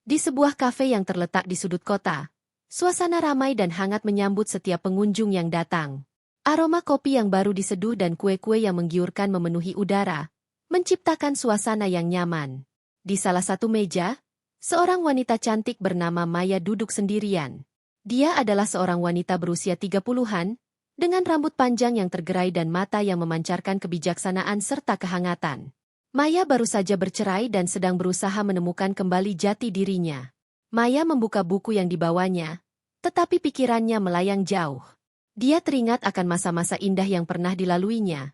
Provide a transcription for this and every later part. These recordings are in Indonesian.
Di sebuah kafe yang terletak di sudut kota, suasana ramai dan hangat menyambut setiap pengunjung yang datang. Aroma kopi yang baru diseduh dan kue-kue yang menggiurkan memenuhi udara, menciptakan suasana yang nyaman. Di salah satu meja, seorang wanita cantik bernama Maya duduk sendirian. Dia adalah seorang wanita berusia 30-an, dengan rambut panjang yang tergerai dan mata yang memancarkan kebijaksanaan serta kehangatan. Maya baru saja bercerai dan sedang berusaha menemukan kembali jati dirinya. Maya membuka buku yang dibawanya, tetapi pikirannya melayang jauh. Dia teringat akan masa-masa indah yang pernah dilaluinya.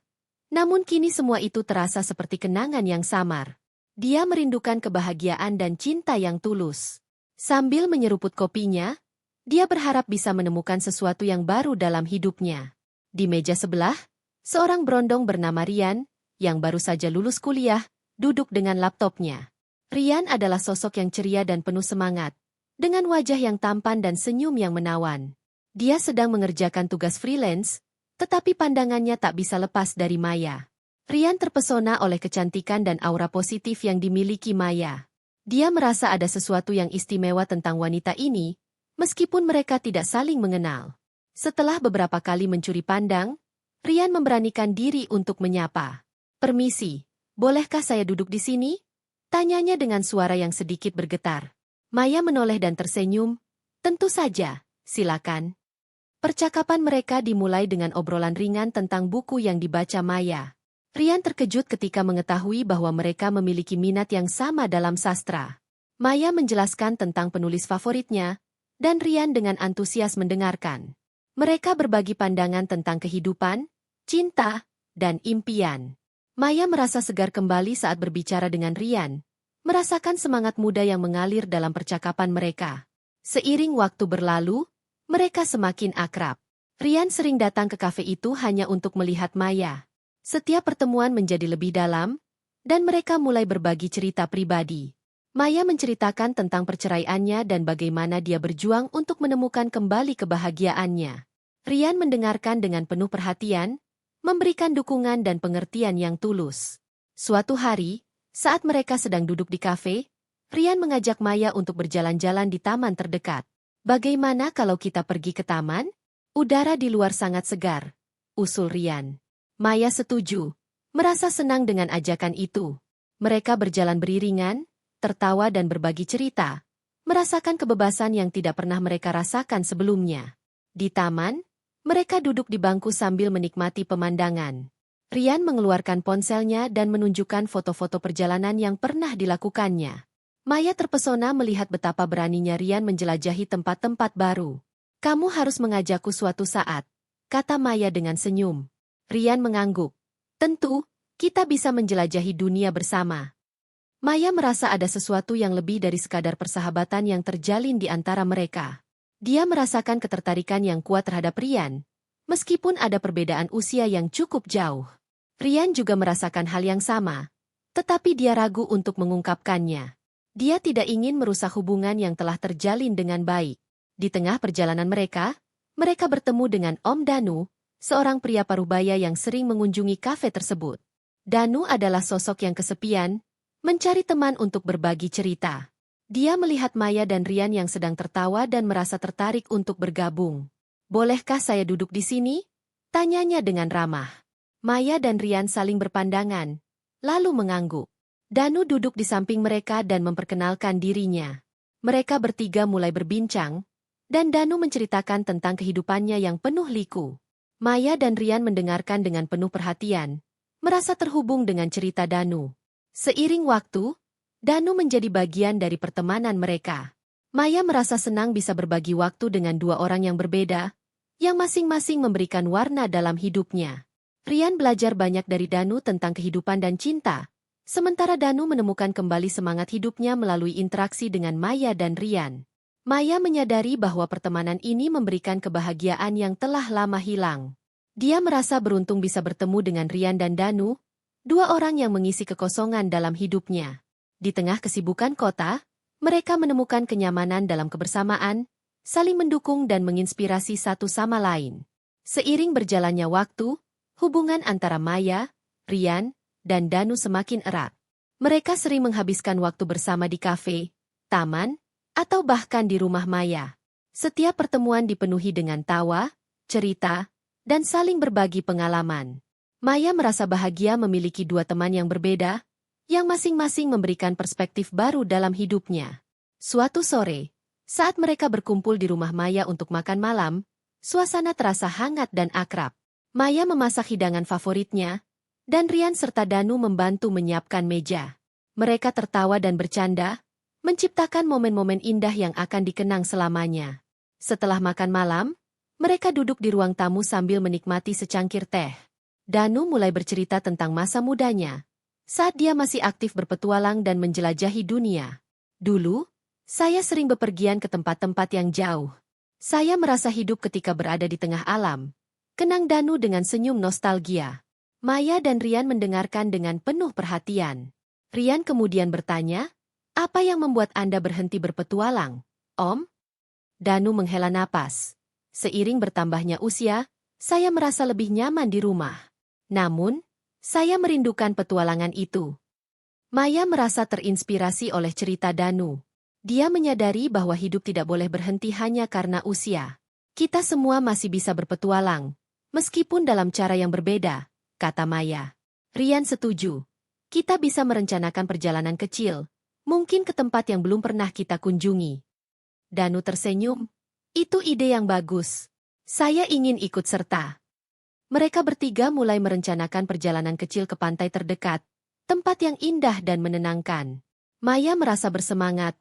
Namun kini semua itu terasa seperti kenangan yang samar. Dia merindukan kebahagiaan dan cinta yang tulus. Sambil menyeruput kopinya, dia berharap bisa menemukan sesuatu yang baru dalam hidupnya. Di meja sebelah, seorang berondong bernama Rian, yang baru saja lulus kuliah, duduk dengan laptopnya. Rian adalah sosok yang ceria dan penuh semangat, dengan wajah yang tampan dan senyum yang menawan. Dia sedang mengerjakan tugas freelance, tetapi pandangannya tak bisa lepas dari Maya. Rian terpesona oleh kecantikan dan aura positif yang dimiliki Maya. Dia merasa ada sesuatu yang istimewa tentang wanita ini, meskipun mereka tidak saling mengenal. Setelah beberapa kali mencuri pandang, Rian memberanikan diri untuk menyapa. "Permisi, bolehkah saya duduk di sini?" Tanyanya dengan suara yang sedikit bergetar. Maya menoleh dan tersenyum. "Tentu saja, silakan." Percakapan mereka dimulai dengan obrolan ringan tentang buku yang dibaca Maya. Rian terkejut ketika mengetahui bahwa mereka memiliki minat yang sama dalam sastra. Maya menjelaskan tentang penulis favoritnya, dan Rian dengan antusias mendengarkan. Mereka berbagi pandangan tentang kehidupan, cinta, dan impian. Maya merasa segar kembali saat berbicara dengan Rian, merasakan semangat muda yang mengalir dalam percakapan mereka. Seiring waktu berlalu, mereka semakin akrab. Rian sering datang ke kafe itu hanya untuk melihat Maya. Setiap pertemuan menjadi lebih dalam, dan mereka mulai berbagi cerita pribadi. Maya menceritakan tentang perceraiannya dan bagaimana dia berjuang untuk menemukan kembali kebahagiaannya. Rian mendengarkan dengan penuh perhatian, memberikan dukungan dan pengertian yang tulus. Suatu hari, saat mereka sedang duduk di kafe, Rian mengajak Maya untuk berjalan-jalan di taman terdekat. "Bagaimana kalau kita pergi ke taman? Udara di luar sangat segar," usul Rian. Maya setuju, merasa senang dengan ajakan itu. Mereka berjalan beriringan, tertawa dan berbagi cerita, merasakan kebebasan yang tidak pernah mereka rasakan sebelumnya. Di taman, mereka duduk di bangku sambil menikmati pemandangan. Rian mengeluarkan ponselnya dan menunjukkan foto-foto perjalanan yang pernah dilakukannya. Maya terpesona melihat betapa beraninya Rian menjelajahi tempat-tempat baru. "Kamu harus mengajakku suatu saat," kata Maya dengan senyum. Rian mengangguk. "Tentu, kita bisa menjelajahi dunia bersama." Maya merasa ada sesuatu yang lebih dari sekadar persahabatan yang terjalin di antara mereka. Dia merasakan ketertarikan yang kuat terhadap Rian, meskipun ada perbedaan usia yang cukup jauh. Rian juga merasakan hal yang sama, tetapi dia ragu untuk mengungkapkannya. Dia tidak ingin merusak hubungan yang telah terjalin dengan baik. Di tengah perjalanan mereka bertemu dengan Om Danu, seorang pria parubaya yang sering mengunjungi kafe tersebut. Danu adalah sosok yang kesepian, mencari teman untuk berbagi cerita. Dia melihat Maya dan Rian yang sedang tertawa dan merasa tertarik untuk bergabung. "Bolehkah saya duduk di sini?" tanyanya dengan ramah. Maya dan Rian saling berpandangan, lalu mengangguk. Danu duduk di samping mereka dan memperkenalkan dirinya. Mereka bertiga mulai berbincang, dan Danu menceritakan tentang kehidupannya yang penuh liku. Maya dan Rian mendengarkan dengan penuh perhatian, merasa terhubung dengan cerita Danu. Seiring waktu, Danu menjadi bagian dari pertemanan mereka. Maya merasa senang bisa berbagi waktu dengan dua orang yang berbeda, yang masing-masing memberikan warna dalam hidupnya. Rian belajar banyak dari Danu tentang kehidupan dan cinta, sementara Danu menemukan kembali semangat hidupnya melalui interaksi dengan Maya dan Rian. Maya menyadari bahwa pertemanan ini memberikan kebahagiaan yang telah lama hilang. Dia merasa beruntung bisa bertemu dengan Rian dan Danu, dua orang yang mengisi kekosongan dalam hidupnya. Di tengah kesibukan kota, mereka menemukan kenyamanan dalam kebersamaan, saling mendukung dan menginspirasi satu sama lain. Seiring berjalannya waktu, hubungan antara Maya, Rian, dan Danu semakin erat. Mereka sering menghabiskan waktu bersama di kafe, taman, atau bahkan di rumah Maya. Setiap pertemuan dipenuhi dengan tawa, cerita, dan saling berbagi pengalaman. Maya merasa bahagia memiliki dua teman yang berbeda, yang masing-masing memberikan perspektif baru dalam hidupnya. Suatu sore, saat mereka berkumpul di rumah Maya untuk makan malam, suasana terasa hangat dan akrab. Maya memasak hidangan favoritnya, dan Rian serta Danu membantu menyiapkan meja. Mereka tertawa dan bercanda, menciptakan momen-momen indah yang akan dikenang selamanya. Setelah makan malam, mereka duduk di ruang tamu sambil menikmati secangkir teh. Danu mulai bercerita tentang masa mudanya, saat dia masih aktif berpetualang dan menjelajahi dunia. Dulu, saya sering bepergian ke tempat-tempat yang jauh. Saya merasa hidup ketika berada di tengah alam. Kenang Danu dengan senyum nostalgia. Maya dan Rian mendengarkan dengan penuh perhatian. Rian kemudian bertanya, "Apa yang membuat Anda berhenti berpetualang, Om?" Danu menghela napas. "Seiring bertambahnya usia, saya merasa lebih nyaman di rumah. Namun, saya merindukan petualangan itu." Maya merasa terinspirasi oleh cerita Danu. Dia menyadari bahwa hidup tidak boleh berhenti hanya karena usia. Kita semua masih bisa berpetualang, meskipun dalam cara yang berbeda, kata Maya. Rian setuju. Kita bisa merencanakan perjalanan kecil, mungkin ke tempat yang belum pernah kita kunjungi. Danu tersenyum. Itu ide yang bagus. Saya ingin ikut serta. Mereka bertiga mulai merencanakan perjalanan kecil ke pantai terdekat, tempat yang indah dan menenangkan. Maya merasa bersemangat,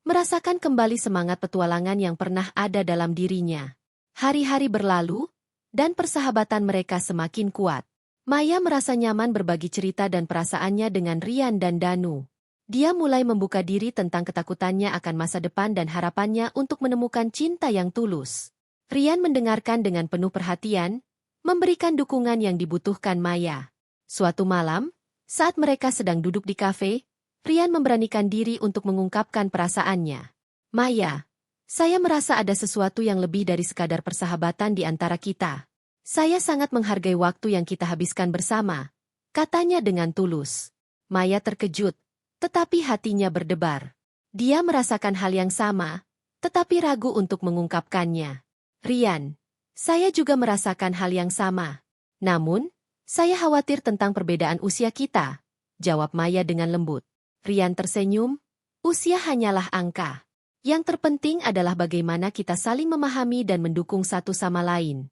merasakan kembali semangat petualangan yang pernah ada dalam dirinya. Hari-hari berlalu, dan persahabatan mereka semakin kuat. Maya merasa nyaman berbagi cerita dan perasaannya dengan Rian dan Danu. Dia mulai membuka diri tentang ketakutannya akan masa depan dan harapannya untuk menemukan cinta yang tulus. Rian mendengarkan dengan penuh perhatian, memberikan dukungan yang dibutuhkan Maya. Suatu malam, saat mereka sedang duduk di kafe, Rian memberanikan diri untuk mengungkapkan perasaannya. "Maya, saya merasa ada sesuatu yang lebih dari sekadar persahabatan di antara kita. Saya sangat menghargai waktu yang kita habiskan bersama," katanya dengan tulus. Maya terkejut, tetapi hatinya berdebar. Dia merasakan hal yang sama, tetapi ragu untuk mengungkapkannya. "Rian, saya juga merasakan hal yang sama. Namun, saya khawatir tentang perbedaan usia kita," jawab Maya dengan lembut. Rian tersenyum, "Usia hanyalah angka. Yang terpenting adalah bagaimana kita saling memahami dan mendukung satu sama lain."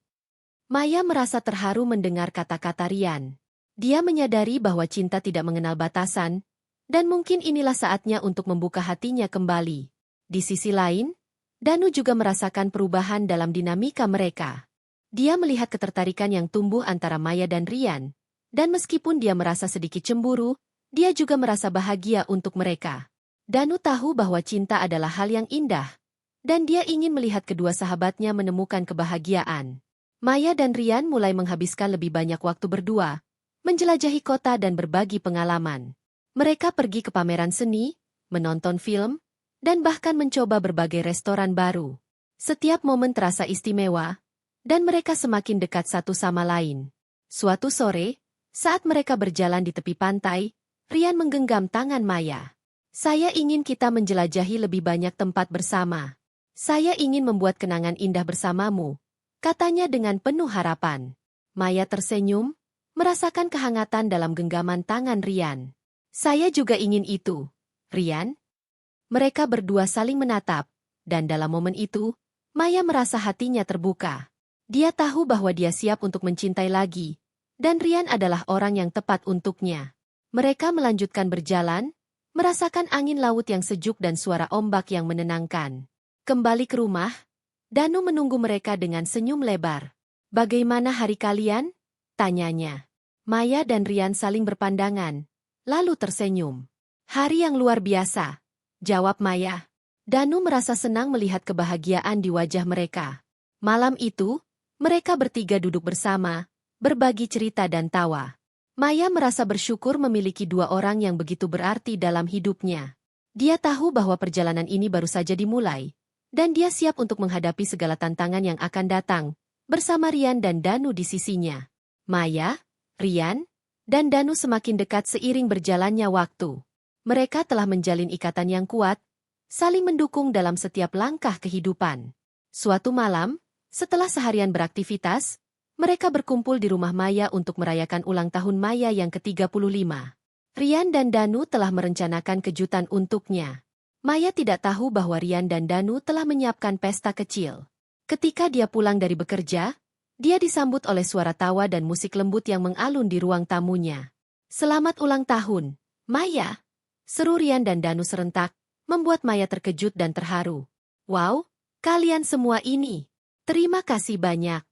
Maya merasa terharu mendengar kata-kata Rian. Dia menyadari bahwa cinta tidak mengenal batasan, dan mungkin inilah saatnya untuk membuka hatinya kembali. Di sisi lain, Danu juga merasakan perubahan dalam dinamika mereka. Dia melihat ketertarikan yang tumbuh antara Maya dan Rian, dan meskipun dia merasa sedikit cemburu, dia juga merasa bahagia untuk mereka. Danu tahu bahwa cinta adalah hal yang indah, dan dia ingin melihat kedua sahabatnya menemukan kebahagiaan. Maya dan Rian mulai menghabiskan lebih banyak waktu berdua, menjelajahi kota dan berbagi pengalaman. Mereka pergi ke pameran seni, menonton film, dan bahkan mencoba berbagai restoran baru. Setiap momen terasa istimewa, dan mereka semakin dekat satu sama lain. Suatu sore, saat mereka berjalan di tepi pantai, Rian menggenggam tangan Maya. "Saya ingin kita menjelajahi lebih banyak tempat bersama. Saya ingin membuat kenangan indah bersamamu," katanya dengan penuh harapan. Maya tersenyum, merasakan kehangatan dalam genggaman tangan Rian. "Saya juga ingin itu, Rian." Mereka berdua saling menatap, dan dalam momen itu, Maya merasa hatinya terbuka. Dia tahu bahwa dia siap untuk mencintai lagi, dan Rian adalah orang yang tepat untuknya. Mereka melanjutkan berjalan, merasakan angin laut yang sejuk dan suara ombak yang menenangkan. Kembali ke rumah, Danu menunggu mereka dengan senyum lebar. "Bagaimana hari kalian?" tanyanya. Maya dan Rian saling berpandangan, lalu tersenyum. "Hari yang luar biasa," jawab Maya. Danu merasa senang melihat kebahagiaan di wajah mereka. Malam itu, mereka bertiga duduk bersama, berbagi cerita dan tawa. Maya merasa bersyukur memiliki dua orang yang begitu berarti dalam hidupnya. Dia tahu bahwa perjalanan ini baru saja dimulai, dan dia siap untuk menghadapi segala tantangan yang akan datang, bersama Rian dan Danu di sisinya. Maya, Rian, dan Danu semakin dekat seiring berjalannya waktu. Mereka telah menjalin ikatan yang kuat, saling mendukung dalam setiap langkah kehidupan. Suatu malam, setelah seharian beraktivitas, mereka berkumpul di rumah Maya untuk merayakan ulang tahun Maya yang ke-35. Rian dan Danu telah merencanakan kejutan untuknya. Maya tidak tahu bahwa Rian dan Danu telah menyiapkan pesta kecil. Ketika dia pulang dari bekerja, dia disambut oleh suara tawa dan musik lembut yang mengalun di ruang tamunya. "Selamat ulang tahun, Maya!" seru Rian dan Danu serentak, membuat Maya terkejut dan terharu. "Wow, kalian semua ini. Terima kasih banyak."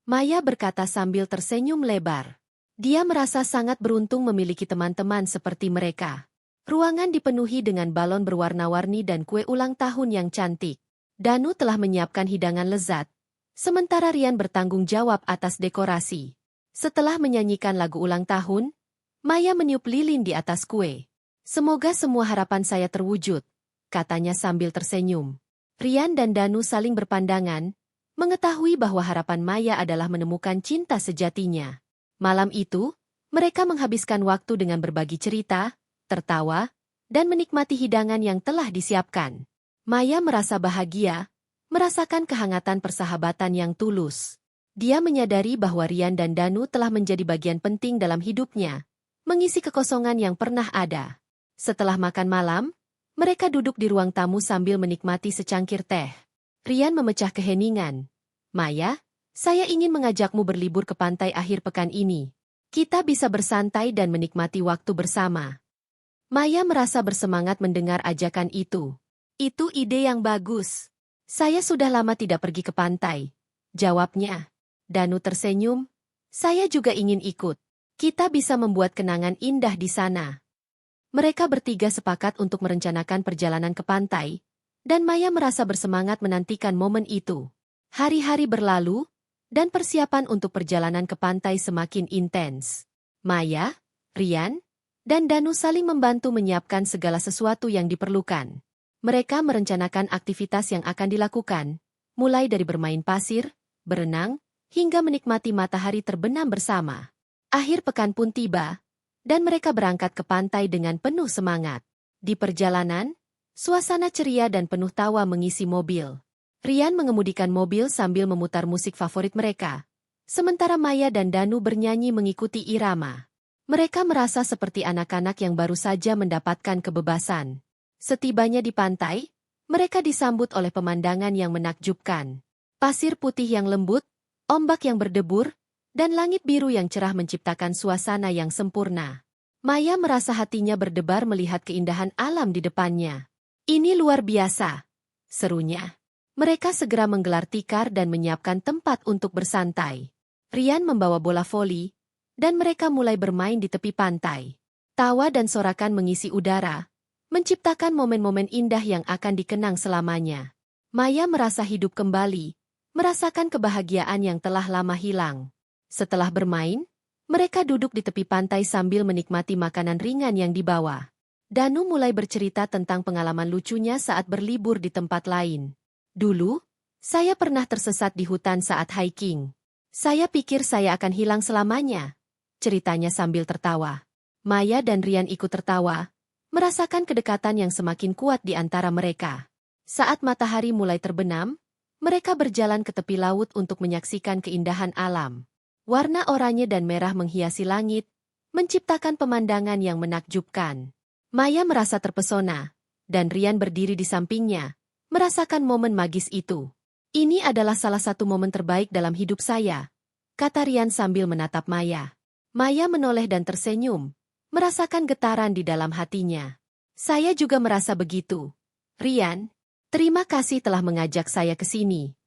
Maya berkata sambil tersenyum lebar. Dia merasa sangat beruntung memiliki teman-teman seperti mereka. Ruangan dipenuhi dengan balon berwarna-warni dan kue ulang tahun yang cantik. Danu telah menyiapkan hidangan lezat, sementara Rian bertanggung jawab atas dekorasi. Setelah menyanyikan lagu ulang tahun, Maya meniup lilin di atas kue. "Semoga semua harapan saya terwujud," katanya sambil tersenyum. Rian dan Danu saling berpandangan, mengetahui bahwa harapan Maya adalah menemukan cinta sejatinya. Malam itu, mereka menghabiskan waktu dengan berbagi cerita, tertawa, dan menikmati hidangan yang telah disiapkan. Maya merasa bahagia, merasakan kehangatan persahabatan yang tulus. Dia menyadari bahwa Rian dan Danu telah menjadi bagian penting dalam hidupnya, mengisi kekosongan yang pernah ada. Setelah makan malam, mereka duduk di ruang tamu sambil menikmati secangkir teh. Rian memecah keheningan. "Maya, saya ingin mengajakmu berlibur ke pantai akhir pekan ini. Kita bisa bersantai dan menikmati waktu bersama." Maya merasa bersemangat mendengar ajakan itu. "Itu ide yang bagus. Saya sudah lama tidak pergi ke pantai," jawabnya. Danu tersenyum. "Saya juga ingin ikut. Kita bisa membuat kenangan indah di sana." Mereka bertiga sepakat untuk merencanakan perjalanan ke pantai, dan Maya merasa bersemangat menantikan momen itu. Hari-hari berlalu, dan persiapan untuk perjalanan ke pantai semakin intens. Maya, Rian, dan Danu saling membantu menyiapkan segala sesuatu yang diperlukan. Mereka merencanakan aktivitas yang akan dilakukan, mulai dari bermain pasir, berenang, hingga menikmati matahari terbenam bersama. Akhir pekan pun tiba, dan mereka berangkat ke pantai dengan penuh semangat. Di perjalanan, suasana ceria dan penuh tawa mengisi mobil. Rian mengemudikan mobil sambil memutar musik favorit mereka, sementara Maya dan Danu bernyanyi mengikuti irama. Mereka merasa seperti anak-anak yang baru saja mendapatkan kebebasan. Setibanya di pantai, mereka disambut oleh pemandangan yang menakjubkan. Pasir putih yang lembut, ombak yang berdebur, dan langit biru yang cerah menciptakan suasana yang sempurna. Maya merasa hatinya berdebar melihat keindahan alam di depannya. "Ini luar biasa," serunya. Mereka segera menggelar tikar dan menyiapkan tempat untuk bersantai. Rian membawa bola voli, dan mereka mulai bermain di tepi pantai. Tawa dan sorakan mengisi udara, menciptakan momen-momen indah yang akan dikenang selamanya. Maya merasa hidup kembali, merasakan kebahagiaan yang telah lama hilang. Setelah bermain, mereka duduk di tepi pantai sambil menikmati makanan ringan yang dibawa. Danu mulai bercerita tentang pengalaman lucunya saat berlibur di tempat lain. "Dulu, saya pernah tersesat di hutan saat hiking. Saya pikir saya akan hilang selamanya," ceritanya sambil tertawa. Maya dan Rian ikut tertawa, merasakan kedekatan yang semakin kuat di antara mereka. Saat matahari mulai terbenam, mereka berjalan ke tepi laut untuk menyaksikan keindahan alam. Warna oranye dan merah menghiasi langit, menciptakan pemandangan yang menakjubkan. Maya merasa terpesona, dan Rian berdiri di sampingnya, merasakan momen magis itu. "Ini adalah salah satu momen terbaik dalam hidup saya," kata Rian sambil menatap Maya. Maya menoleh dan tersenyum, merasakan getaran di dalam hatinya. "Saya juga merasa begitu. Rian, terima kasih telah mengajak saya ke sini."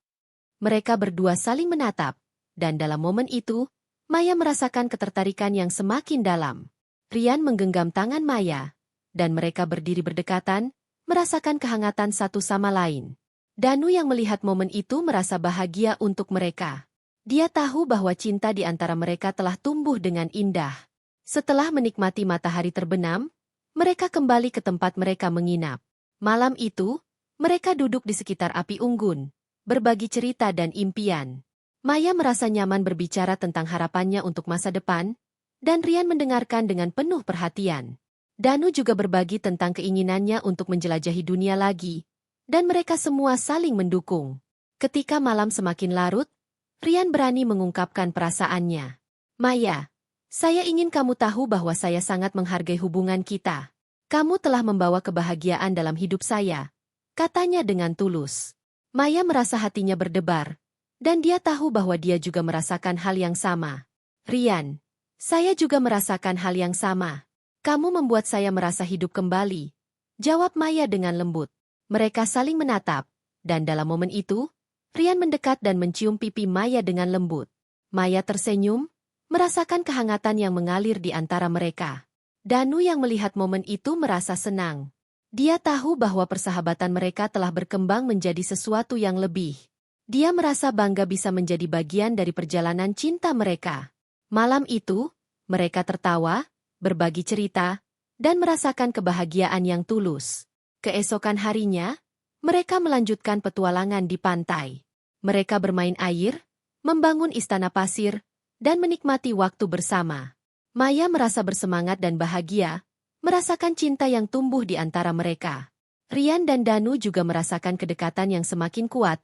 Mereka berdua saling menatap. Dan dalam momen itu, Maya merasakan ketertarikan yang semakin dalam. Rian menggenggam tangan Maya, dan mereka berdiri berdekatan, merasakan kehangatan satu sama lain. Danu yang melihat momen itu merasa bahagia untuk mereka. Dia tahu bahwa cinta di antara mereka telah tumbuh dengan indah. Setelah menikmati matahari terbenam, mereka kembali ke tempat mereka menginap. Malam itu, mereka duduk di sekitar api unggun, berbagi cerita dan impian. Maya merasa nyaman berbicara tentang harapannya untuk masa depan, dan Rian mendengarkan dengan penuh perhatian. Danu juga berbagi tentang keinginannya untuk menjelajahi dunia lagi, dan mereka semua saling mendukung. Ketika malam semakin larut, Rian berani mengungkapkan perasaannya. Maya, saya ingin kamu tahu bahwa saya sangat menghargai hubungan kita. Kamu telah membawa kebahagiaan dalam hidup saya, katanya dengan tulus. Maya merasa hatinya berdebar, dan dia tahu bahwa dia juga merasakan hal yang sama. Rian, saya juga merasakan hal yang sama. Kamu membuat saya merasa hidup kembali, jawab Maya dengan lembut. Mereka saling menatap, dan dalam momen itu, Rian mendekat dan mencium pipi Maya dengan lembut. Maya tersenyum, merasakan kehangatan yang mengalir di antara mereka. Danu yang melihat momen itu merasa senang. Dia tahu bahwa persahabatan mereka telah berkembang menjadi sesuatu yang lebih. Dia merasa bangga bisa menjadi bagian dari perjalanan cinta mereka. Malam itu, mereka tertawa, berbagi cerita, dan merasakan kebahagiaan yang tulus. Keesokan harinya, mereka melanjutkan petualangan di pantai. Mereka bermain air, membangun istana pasir, dan menikmati waktu bersama. Maya merasa bersemangat dan bahagia, merasakan cinta yang tumbuh di antara mereka. Rian dan Danu juga merasakan kedekatan yang semakin kuat,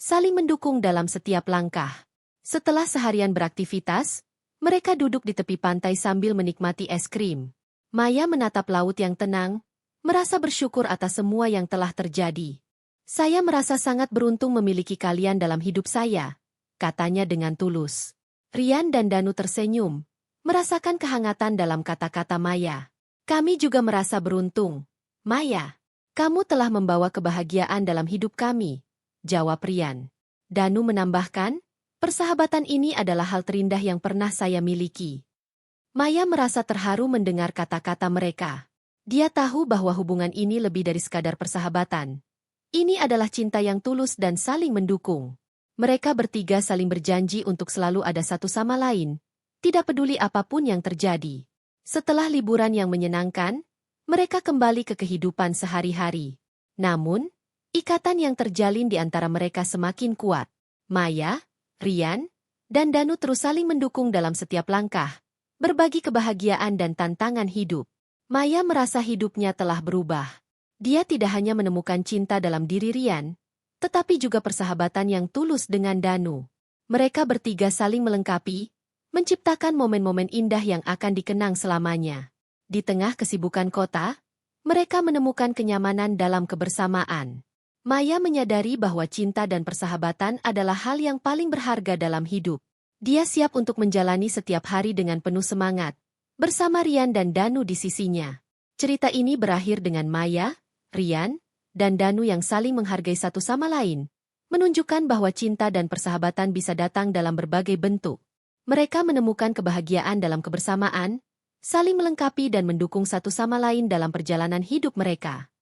saling mendukung dalam setiap langkah. Setelah seharian beraktivitas, mereka duduk di tepi pantai sambil menikmati es krim. Maya menatap laut yang tenang, merasa bersyukur atas semua yang telah terjadi. Saya merasa sangat beruntung memiliki kalian dalam hidup saya, katanya dengan tulus. Rian dan Danu tersenyum, merasakan kehangatan dalam kata-kata Maya. Kami juga merasa beruntung. Maya, kamu telah membawa kebahagiaan dalam hidup kami, jawab Rian. Danu menambahkan, persahabatan ini adalah hal terindah yang pernah saya miliki. Maya merasa terharu mendengar kata-kata mereka. Dia tahu bahwa hubungan ini lebih dari sekadar persahabatan. Ini adalah cinta yang tulus dan saling mendukung. Mereka bertiga saling berjanji untuk selalu ada satu sama lain, tidak peduli apapun yang terjadi. Setelah liburan yang menyenangkan, mereka kembali ke kehidupan sehari-hari. Namun, ikatan yang terjalin di antara mereka semakin kuat. Maya, Rian, dan Danu terus saling mendukung dalam setiap langkah, berbagi kebahagiaan dan tantangan hidup. Maya merasa hidupnya telah berubah. Dia tidak hanya menemukan cinta dalam diri Rian, tetapi juga persahabatan yang tulus dengan Danu. Mereka bertiga saling melengkapi, menciptakan momen-momen indah yang akan dikenang selamanya. Di tengah kesibukan kota, mereka menemukan kenyamanan dalam kebersamaan. Maya menyadari bahwa cinta dan persahabatan adalah hal yang paling berharga dalam hidup. Dia siap untuk menjalani setiap hari dengan penuh semangat, bersama Rian dan Danu di sisinya. Cerita ini berakhir dengan Maya, Rian, dan Danu yang saling menghargai satu sama lain, menunjukkan bahwa cinta dan persahabatan bisa datang dalam berbagai bentuk. Mereka menemukan kebahagiaan dalam kebersamaan, saling melengkapi dan mendukung satu sama lain dalam perjalanan hidup mereka.